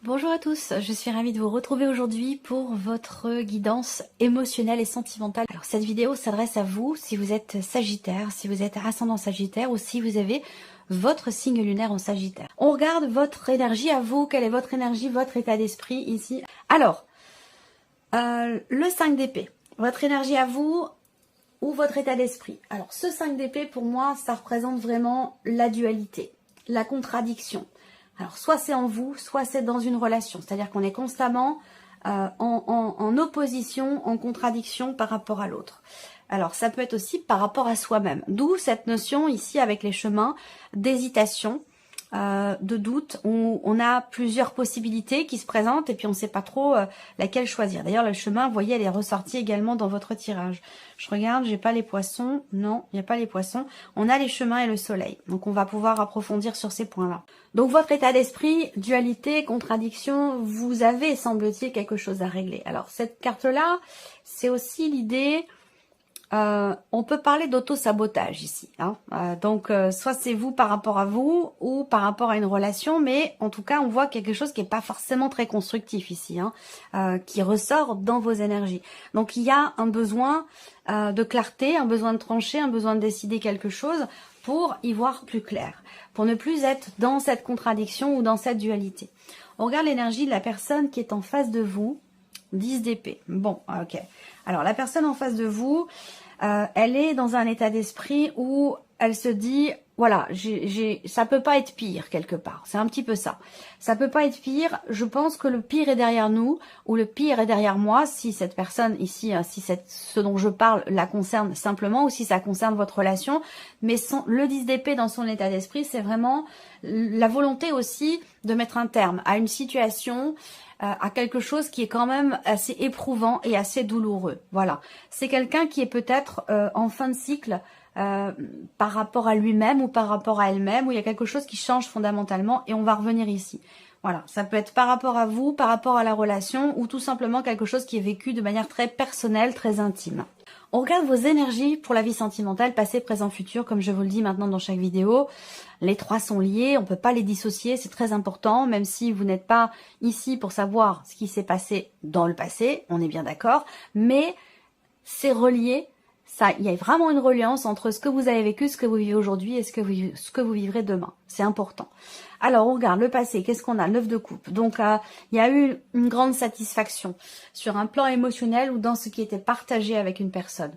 Bonjour à tous, je suis ravie de vous retrouver aujourd'hui pour votre guidance émotionnelle et sentimentale. Alors cette vidéo s'adresse à vous si vous êtes Sagittaire, si vous êtes ascendant Sagittaire ou si vous avez votre signe lunaire en Sagittaire. On regarde votre énergie à vous, quelle est votre énergie, votre état d'esprit ici. Alors, le 5 d'épée, votre énergie à vous ou votre état d'esprit. Alors ce 5 d'épée pour moi ça représente vraiment la dualité, la contradiction. Alors, soit c'est en vous, soit c'est dans une relation. C'est-à-dire qu'on est constamment en opposition, en contradiction par rapport à l'autre. Alors, ça peut être aussi par rapport à soi-même. D'où cette notion ici avec les chemins d'hésitation, de doute, où on a plusieurs possibilités qui se présentent et puis on ne sait pas trop laquelle choisir. D'ailleurs, le chemin, vous voyez, elle est ressortie également dans votre tirage. Je regarde, j'ai pas les poissons. Non, il n'y a pas les poissons. On a les chemins et le soleil. Donc, on va pouvoir approfondir sur ces points-là. Donc, votre état d'esprit, dualité, contradiction, vous avez, semble-t-il, quelque chose à régler. Alors, cette carte-là, c'est aussi l'idée... on peut parler d'auto-sabotage ici. Hein. Donc, soit c'est vous par rapport à vous ou par rapport à une relation, mais en tout cas, on voit quelque chose qui n'est pas forcément très constructif ici, hein, qui ressort dans vos énergies. Donc, il y a un besoin de clarté, un besoin de trancher, un besoin de décider quelque chose pour y voir plus clair, pour ne plus être dans cette contradiction ou dans cette dualité. On regarde l'énergie de la personne qui est en face de vous, 10 d'épée. Bon, ok. Alors, la personne en face de vous, elle est dans un état d'esprit où elle se dit, voilà, ça peut pas être pire quelque part. C'est un petit peu ça. Ça peut pas être pire. Je pense que le pire est derrière nous ou le pire est derrière moi si cette personne ici, si ce dont je parle la concerne simplement ou si ça concerne votre relation. Mais le 10 d'épée dans son état d'esprit, c'est vraiment la volonté aussi de mettre un terme à une situation, à quelque chose qui est quand même assez éprouvant et assez douloureux. Voilà. C'est quelqu'un qui est peut-être en fin de cycle par rapport à lui-même ou par rapport à elle-même, où il y a quelque chose qui change fondamentalement et on va revenir ici. Voilà, ça peut être par rapport à vous, par rapport à la relation ou tout simplement quelque chose qui est vécu de manière très personnelle, très intime. On regarde vos énergies pour la vie sentimentale, passé, présent, futur, comme je vous le dis maintenant dans chaque vidéo. Les trois sont liés, on ne peut pas les dissocier, c'est très important, même si vous n'êtes pas ici pour savoir ce qui s'est passé dans le passé, on est bien d'accord, mais c'est relié. Ça, il y a vraiment une reliance entre ce que vous avez vécu, ce que vous vivez aujourd'hui et ce que vous vivrez demain. C'est important. Alors, on regarde le passé. Qu'est-ce qu'on a? 9 de coupe. Donc, il y a eu une grande satisfaction sur un plan émotionnel ou dans ce qui était partagé avec une personne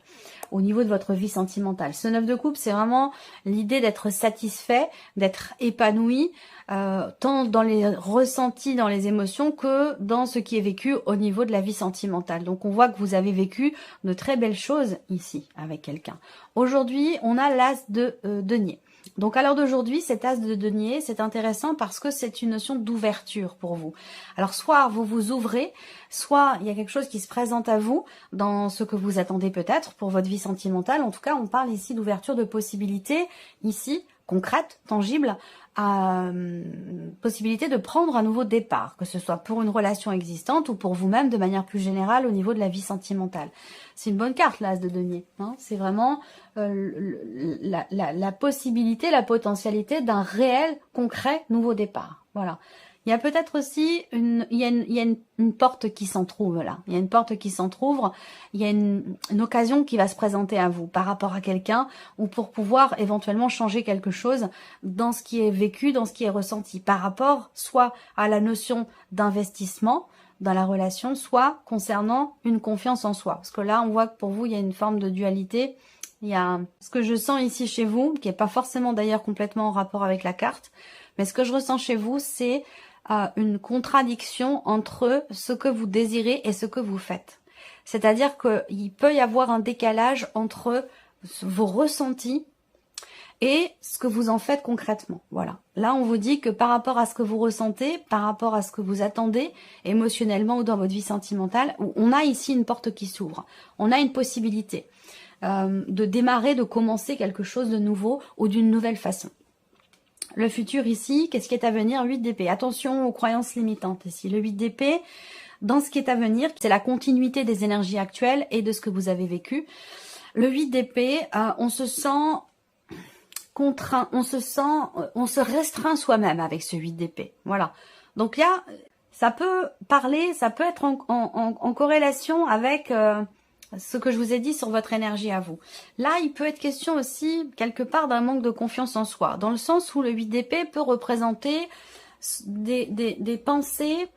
au niveau de votre vie sentimentale. Ce 9 de coupe, c'est vraiment l'idée d'être satisfait, d'être épanoui, tant dans les ressentis, dans les émotions, que dans ce qui est vécu au niveau de la vie sentimentale. Donc, on voit que vous avez vécu de très belles choses ici avec quelqu'un. Aujourd'hui, on a l'as de denier. Donc à l'heure d'aujourd'hui, cet as de denier, c'est intéressant parce que c'est une notion d'ouverture pour vous. Alors soit vous vous ouvrez, soit il y a quelque chose qui se présente à vous dans ce que vous attendez peut-être pour votre vie sentimentale. En tout cas, on parle ici d'ouverture de possibilités, ici, concrètes, tangibles, possibilité de prendre un nouveau départ, que ce soit pour une relation existante ou pour vous-même de manière plus générale au niveau de la vie sentimentale. C'est une bonne carte, l'as de denier. Hein, c'est vraiment la possibilité, la potentialité d'un réel, concret nouveau départ. Voilà. Il y a peut-être aussi une porte qui s'entrouvre là. Il y a une porte qui s'entrouvre. Il y a une occasion qui va se présenter à vous par rapport à quelqu'un ou pour pouvoir éventuellement changer quelque chose dans ce qui est vécu, dans ce qui est ressenti par rapport soit à la notion d'investissement dans la relation, soit concernant une confiance en soi. Parce que là, on voit que pour vous, il y a une forme de dualité. Il y a ce que je sens ici chez vous, qui n'est pas forcément d'ailleurs complètement en rapport avec la carte, mais ce que je ressens chez vous, c'est une contradiction entre ce que vous désirez et ce que vous faites. C'est-à-dire qu'il peut y avoir un décalage entre vos ressentis et ce que vous en faites concrètement. Voilà. Là, on vous dit que par rapport à ce que vous ressentez, par rapport à ce que vous attendez émotionnellement ou dans votre vie sentimentale, on a ici une porte qui s'ouvre. On a une possibilité de démarrer, de commencer quelque chose de nouveau ou d'une nouvelle façon. Le futur ici, qu'est-ce qui est à venir? 8 d'épée. Attention aux croyances limitantes ici. Le 8 d'épée, dans ce qui est à venir, c'est la continuité des énergies actuelles et de ce que vous avez vécu. Le 8 d'épée, on se sent contraint, on se restreint soi-même avec ce 8 d'épée. Voilà. Donc là, ça peut parler, ça peut être en corrélation avec ce que je vous ai dit sur votre énergie à vous. Là, il peut être question aussi, quelque part, d'un manque de confiance en soi, dans le sens où le 8 d'épée peut représenter des pensées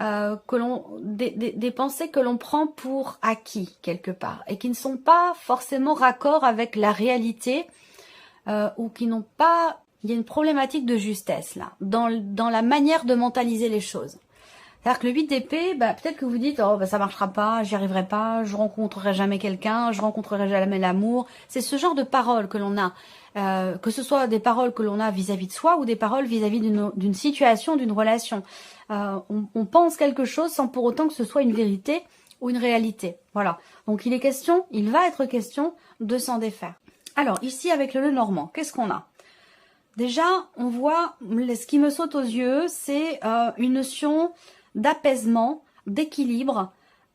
des pensées que l'on prend pour acquis, quelque part, et qui ne sont pas forcément raccord avec la réalité, ou qui n'ont pas... Il y a une problématique de justesse, là, dans la manière de mentaliser les choses. C'est-à-dire que le 8 d'épée, peut-être que vous dites, oh, ça marchera pas, j'y arriverai pas, je rencontrerai jamais quelqu'un, je rencontrerai jamais l'amour. C'est ce genre de paroles que l'on a, que ce soit des paroles que l'on a vis-à-vis de soi ou des paroles vis-à-vis d'une situation, d'une relation. On pense quelque chose sans pour autant que ce soit une vérité ou une réalité. Voilà. Donc il va être question de s'en défaire. Alors ici avec le Lenormand, qu'est-ce qu'on a? Déjà, on voit, ce qui me saute aux yeux, c'est une notion d'apaisement, d'équilibre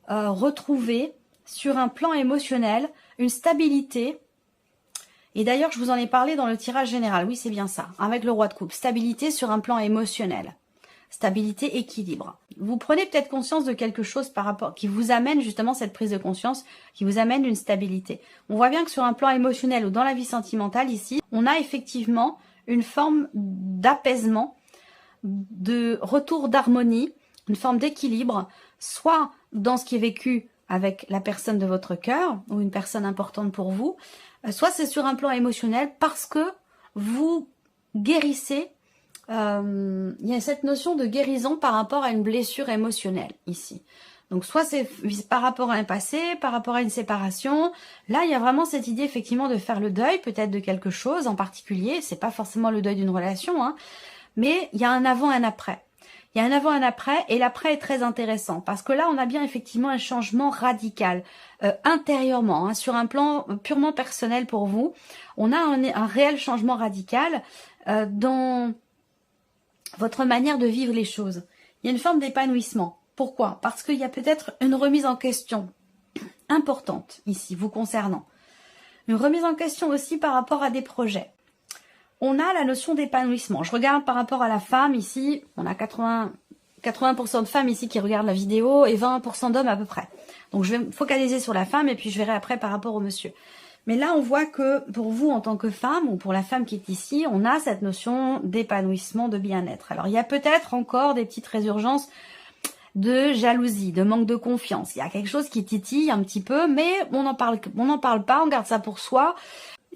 retrouvé sur un plan émotionnel, une stabilité. Et d'ailleurs, je vous en ai parlé dans le tirage général. Oui, c'est bien ça, avec le roi de coupe. Stabilité sur un plan émotionnel. Stabilité, équilibre. Vous prenez peut-être conscience de quelque chose par rapport qui vous amène justement cette prise de conscience, qui vous amène une stabilité. On voit bien que sur un plan émotionnel ou dans la vie sentimentale, ici, on a effectivement une forme d'apaisement, de retour d'harmonie, une forme d'équilibre, soit dans ce qui est vécu avec la personne de votre cœur ou une personne importante pour vous, soit c'est sur un plan émotionnel parce que vous guérissez. Il y a cette notion de guérison par rapport à une blessure émotionnelle ici. Donc soit c'est par rapport à un passé, par rapport à une séparation. Là, il y a vraiment cette idée effectivement de faire le deuil peut-être de quelque chose en particulier. C'est pas forcément le deuil d'une relation, hein, mais il y a un avant et un après. Il y a un avant et un après, et l'après est très intéressant parce que là, on a bien effectivement un changement radical intérieurement, hein, sur un plan purement personnel pour vous. On a un réel changement radical dans votre manière de vivre les choses. Il y a une forme d'épanouissement. Pourquoi? Parce qu'il y a peut-être une remise en question importante ici, vous concernant. Une remise en question aussi par rapport à des projets. On a la notion d'épanouissement. Je regarde par rapport à la femme ici, on a 80% de femmes ici qui regardent la vidéo et 20% d'hommes à peu près. Donc je vais me focaliser sur la femme et puis je verrai après par rapport au monsieur. Mais là on voit que pour vous en tant que femme ou pour la femme qui est ici, on a cette notion d'épanouissement, de bien-être. Alors il y a peut-être encore des petites résurgences de jalousie, de manque de confiance. Il y a quelque chose qui titille un petit peu, mais on n'en parle pas, on garde ça pour soi.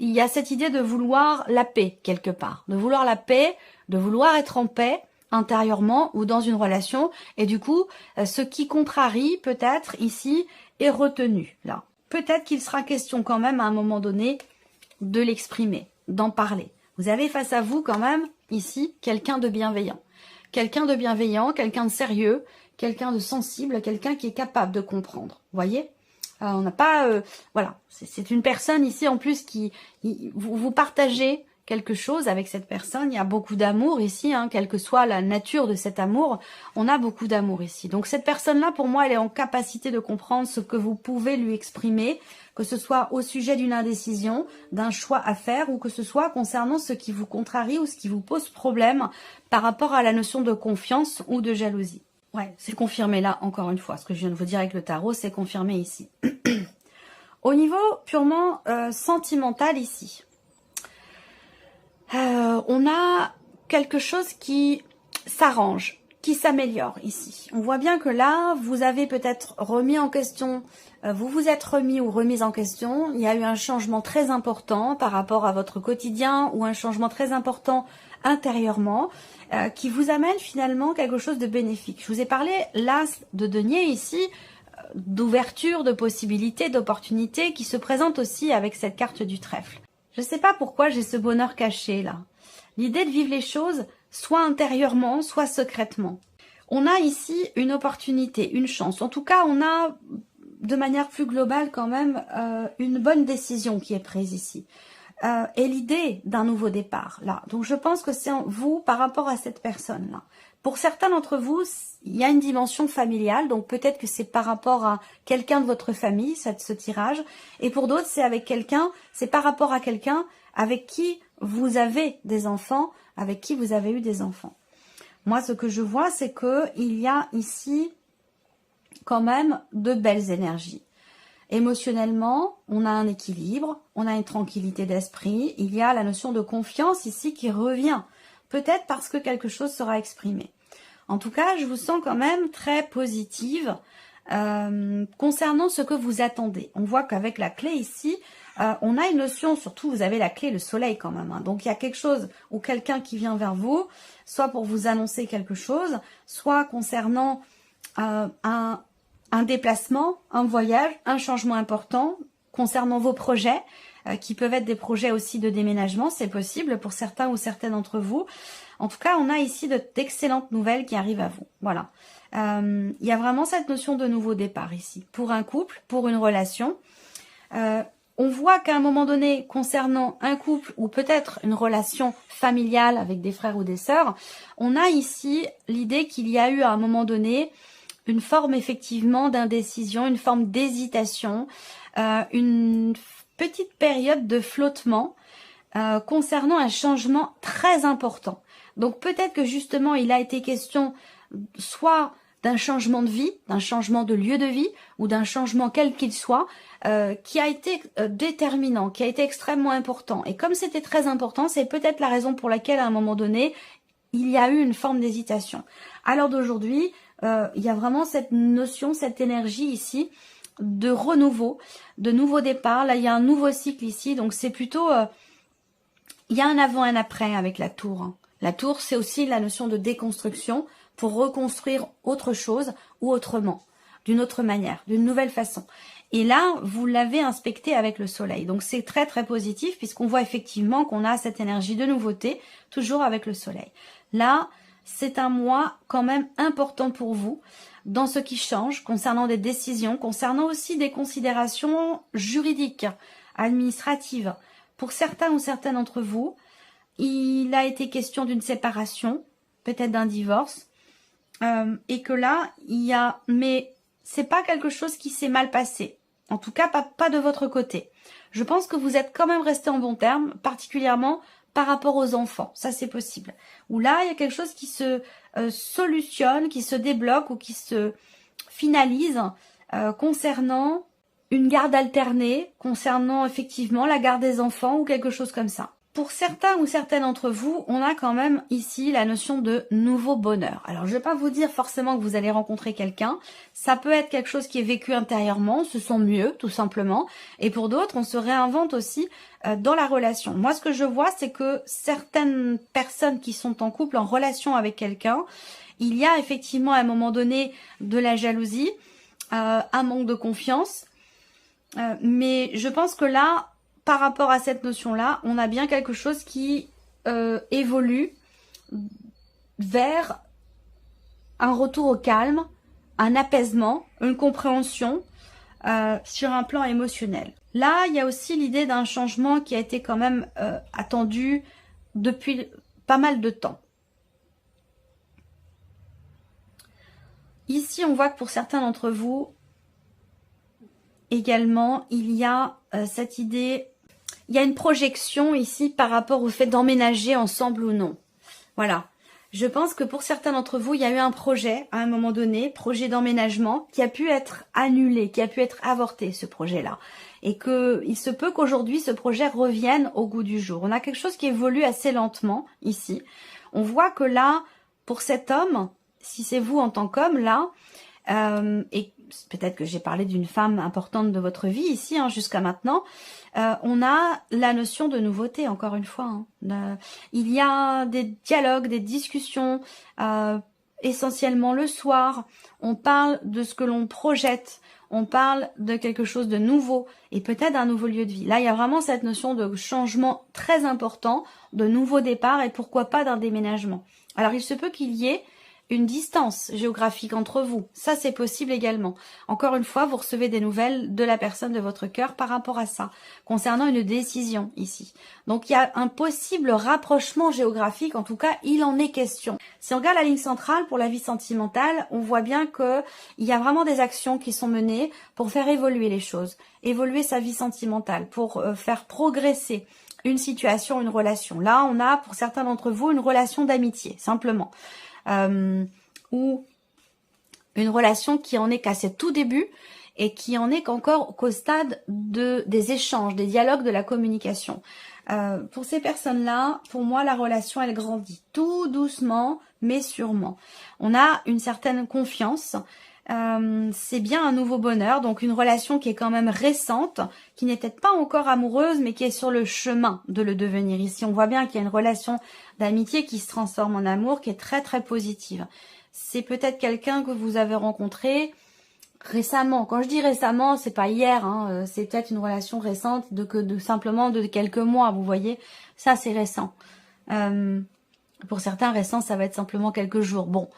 Il y a cette idée de vouloir la paix quelque part, de vouloir la paix, de vouloir être en paix intérieurement ou dans une relation. Et du coup, ce qui contrarie peut-être ici est retenu là. Peut-être qu'il sera question quand même à un moment donné de l'exprimer, d'en parler. Vous avez face à vous quand même ici quelqu'un de bienveillant. Quelqu'un de bienveillant, quelqu'un de sérieux, quelqu'un de sensible, quelqu'un qui est capable de comprendre. Vous voyez ? On n'a pas... voilà, c'est une personne ici en plus qui... Vous partagez quelque chose avec cette personne. Il y a beaucoup d'amour ici, hein, quelle que soit la nature de cet amour. On a beaucoup d'amour ici. Donc cette personne-là, pour moi, elle est en capacité de comprendre ce que vous pouvez lui exprimer, que ce soit au sujet d'une indécision, d'un choix à faire, ou que ce soit concernant ce qui vous contrarie ou ce qui vous pose problème par rapport à la notion de confiance ou de jalousie. Ouais, c'est confirmé là, encore une fois. Ce que je viens de vous dire avec le tarot, c'est confirmé ici. Au niveau purement sentimental ici, on a quelque chose qui s'arrange, qui s'améliore ici. On voit bien que là, vous avez peut-être remis en question, vous vous êtes remis ou remise en question. Il y a eu un changement très important par rapport à votre quotidien ou un changement très important intérieurement qui vous amène finalement quelque chose de bénéfique. Je vous ai parlé, l'as de denier ici, d'ouverture, de possibilités, d'opportunités qui se présentent aussi avec cette carte du trèfle. Je ne sais pas pourquoi j'ai ce bonheur caché là. L'idée de vivre les choses soit intérieurement, soit secrètement. On a ici une opportunité, une chance. En tout cas, on a de manière plus globale quand même une bonne décision qui est prise ici. Et l'idée d'un nouveau départ là. Donc je pense que c'est vous par rapport à cette personne là. Pour certains d'entre vous, il y a une dimension familiale, donc peut-être que c'est par rapport à quelqu'un de votre famille, ce tirage. Et pour d'autres, c'est avec quelqu'un, c'est par rapport à quelqu'un avec qui vous avez des enfants, avec qui vous avez eu des enfants. Moi, ce que je vois, c'est que il y a ici quand même de belles énergies. Émotionnellement, on a un équilibre, on a une tranquillité d'esprit. Il y a la notion de confiance ici qui revient. Peut-être parce que quelque chose sera exprimé. En tout cas, je vous sens quand même très positive concernant ce que vous attendez. On voit qu'avec la clé ici, on a une notion, surtout vous avez la clé, le soleil quand même. Hein. Donc il y a quelque chose ou quelqu'un qui vient vers vous, soit pour vous annoncer quelque chose, soit concernant un déplacement, un voyage, un changement important concernant vos projets, qui peuvent être des projets aussi de déménagement, c'est possible pour certains ou certaines d'entre vous. En tout cas, on a ici d'excellentes nouvelles qui arrivent à vous. Voilà. Il y a vraiment cette notion de nouveau départ ici. Pour un couple, pour une relation. On voit qu'à un moment donné, concernant un couple ou peut-être une relation familiale avec des frères ou des sœurs, on a ici l'idée qu'il y a eu à un moment donné une forme effectivement d'indécision, une forme d'hésitation, une petite période de flottement concernant un changement très important. Donc peut-être que justement il a été question soit d'un changement de vie, d'un changement de lieu de vie ou d'un changement quel qu'il soit qui a été déterminant, qui a été extrêmement important. Et comme c'était très important, c'est peut-être la raison pour laquelle à un moment donné, il y a eu une forme d'hésitation. À l'heure d'aujourd'hui, il y a vraiment cette notion, cette énergie ici de renouveau, de nouveau départ. Là, il y a un nouveau cycle ici, donc c'est plutôt... il y a un avant et un après avec la tour. Hein. La tour, c'est aussi la notion de déconstruction pour reconstruire autre chose ou autrement, d'une autre manière, d'une nouvelle façon. Et là, vous l'avez inspecté avec le soleil. Donc, c'est très, très positif puisqu'on voit effectivement qu'on a cette énergie de nouveauté, toujours avec le soleil. Là, c'est un mois quand même important pour vous dans ce qui change, concernant des décisions, concernant aussi des considérations juridiques, administratives. Pour certains ou certaines d'entre vous, il a été question d'une séparation, peut-être d'un divorce, et que là, il y a... Mais c'est pas quelque chose qui s'est mal passé. En tout cas, pas de votre côté. Je pense que vous êtes quand même resté en bon terme, particulièrement par rapport aux enfants. Ça, c'est possible. Ou là, il y a quelque chose qui se solutionne, qui se débloque ou qui se finalise concernant une garde alternée, concernant effectivement la garde des enfants ou quelque chose comme ça. Pour certains ou certaines d'entre vous, on a quand même ici la notion de nouveau bonheur. Alors, je ne vais pas vous dire forcément que vous allez rencontrer quelqu'un. Ça peut être quelque chose qui est vécu intérieurement, on se sent mieux, tout simplement. Et pour d'autres, on se réinvente aussi dans la relation. Moi, ce que je vois, c'est que certaines personnes qui sont en couple, en relation avec quelqu'un, il y a effectivement à un moment donné de la jalousie, un manque de confiance. Mais je pense que là, par rapport à cette notion-là, on a bien quelque chose qui évolue vers un retour au calme, un apaisement, une compréhension sur un plan émotionnel. Là, il y a aussi l'idée d'un changement qui a été quand même attendu depuis pas mal de temps. Ici, on voit que pour certains d'entre vous, également, il y a cette idée... Il y a une projection ici par rapport au fait d'emménager ensemble ou non. Voilà. Je pense que pour certains d'entre vous, il y a eu un projet à un moment donné, projet d'emménagement, qui a pu être annulé, qui a pu être avorté, ce projet-là. Et qu'il se peut qu'aujourd'hui, ce projet revienne au goût du jour. On a quelque chose qui évolue assez lentement ici. On voit que là, pour cet homme, si c'est vous en tant qu'homme, là, et peut-être que j'ai parlé d'une femme importante de votre vie ici, hein, jusqu'à maintenant, on a la notion de nouveauté, encore une fois. Hein. Il y a des dialogues, des discussions, essentiellement le soir. On parle de ce que l'on projette, on parle de quelque chose de nouveau et peut-être d'un nouveau lieu de vie. Là, il y a vraiment cette notion de changement très important, de nouveau départ et pourquoi pas d'un déménagement. Alors, il se peut qu'il y ait une distance géographique entre vous. Ça, c'est possible également. Encore une fois, vous recevez des nouvelles de la personne de votre cœur par rapport à ça, concernant une décision ici. Donc, il y a un possible rapprochement géographique. En tout cas, il en est question. Si on regarde la ligne centrale pour la vie sentimentale, on voit bien que il y a vraiment des actions qui sont menées pour faire évoluer les choses, évoluer sa vie sentimentale, pour faire progresser une situation, une relation. Là, on a, pour certains d'entre vous, une relation d'amitié, simplement. ou une relation qui en est qu'à ses tout débuts et qui en est qu'encore qu'au stade des échanges, des dialogues, de la communication. Pour ces personnes-là, pour moi, la relation, elle grandit tout doucement, mais sûrement. On a une certaine confiance. C'est bien un nouveau bonheur, donc une relation qui est quand même récente, qui n'est peut-être pas encore amoureuse, mais qui est sur le chemin de le devenir. Ici, on voit bien qu'il y a une relation d'amitié qui se transforme en amour, qui est très très positive. C'est peut-être quelqu'un que vous avez rencontré récemment. Quand je dis récemment, c'est pas hier, hein, c'est peut-être une relation récente simplement de quelques mois, vous voyez. Ça, c'est récent. Pour certains, récent, ça va être simplement quelques jours. Bon,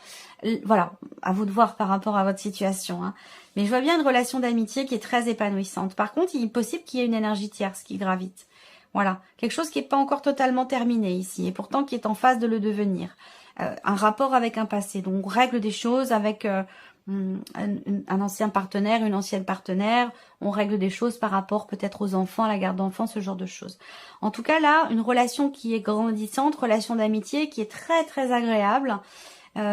voilà, à vous de voir par rapport à votre situation. Hein. Mais je vois bien une relation d'amitié qui est très épanouissante. Par contre, il est possible qu'il y ait une énergie tierce qui gravite. Voilà, quelque chose qui n'est pas encore totalement terminé ici, et pourtant qui est en phase de le devenir. Un rapport avec un passé. Donc, on règle des choses avec un ancien partenaire, une ancienne partenaire. On règle des choses par rapport peut-être aux enfants, à la garde d'enfants, ce genre de choses. En tout cas, là, une relation qui est grandissante, relation d'amitié qui est très, très agréable,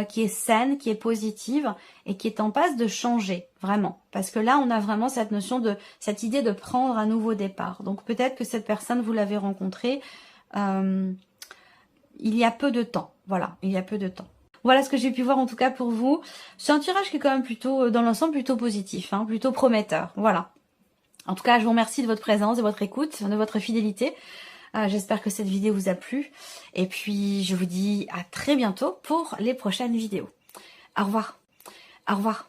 qui est saine, qui est positive et qui est en passe de changer, vraiment. Parce que là, on a vraiment cette notion cette idée de prendre un nouveau départ. Donc, peut-être que cette personne, vous l'avez rencontrée il y a peu de temps. Voilà, il y a peu de temps. Voilà ce que j'ai pu voir en tout cas pour vous. C'est un tirage qui est quand même plutôt, dans l'ensemble, plutôt positif, hein, plutôt prometteur. Voilà. En tout cas, je vous remercie de votre présence, de votre écoute, de votre fidélité. J'espère que cette vidéo vous a plu. Et puis, je vous dis à très bientôt pour les prochaines vidéos. Au revoir. Au revoir.